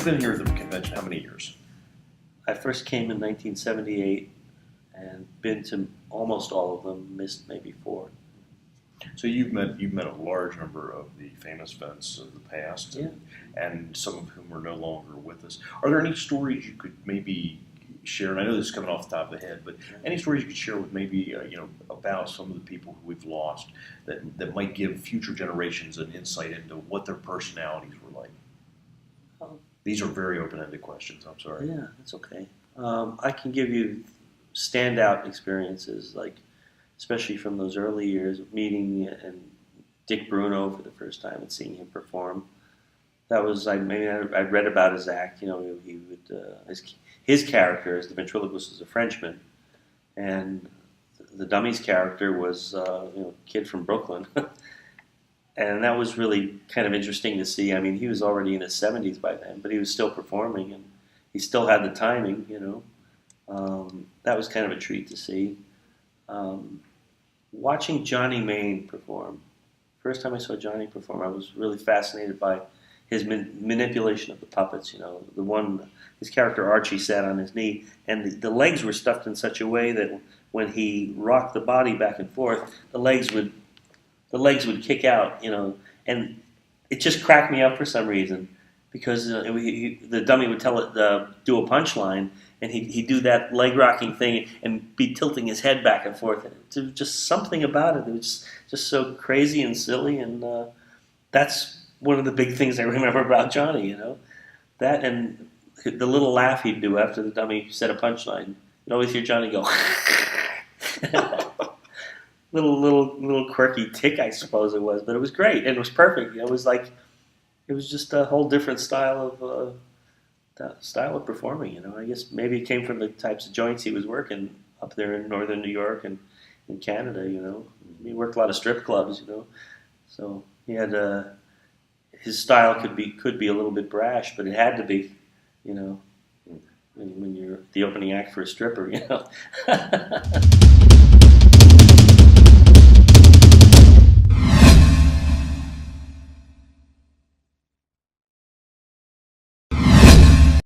been here at the convention how many years? I first came in 1978 and been to almost all of them, missed maybe 4. So you've met a large number of the famous vets of the past, Yeah. and some of whom are no longer with us. Are there any stories you could maybe share? And I know this is coming off the top of the head, but any stories you could share with maybe about some of the people who we've lost that might give future generations an insight into what their personalities were like? These are very open-ended questions. I'm sorry. Yeah, that's okay. I can give you standout experiences, like especially from those early years of meeting and Dick Bruno for the first time and seeing him perform. That was I read about his act. He would his character as the ventriloquist was a Frenchman, and the dummy's character was a kid from Brooklyn. And that was really kind of interesting to see. I mean, he was already in his 70s by then, but he was still performing, and he still had the timing, That was kind of a treat to see. Watching Johnny Main perform, first time I saw Johnny perform, I was really fascinated by his manipulation of the puppets. His character Archie sat on his knee, and the legs were stuffed in such a way that when he rocked the body back and forth, the legs would kick out, and it just cracked me up for some reason, because the dummy would do a punchline, and he'd do that leg rocking thing and be tilting his head back and forth. There was just something about it. It was just so crazy and silly, and that's one of the big things I remember about Johnny, That and the little laugh he'd do after the dummy said a punchline. You'd always hear Johnny go, little quirky tick, I suppose it was, but it was great and it was perfect. It was just a whole different style of performing. I guess maybe it came from the types of joints he was working up there in northern New York and in Canada. He worked a lot of strip clubs. So he had his style could be a little bit brash, but it had to be. When you're the opening act for a stripper.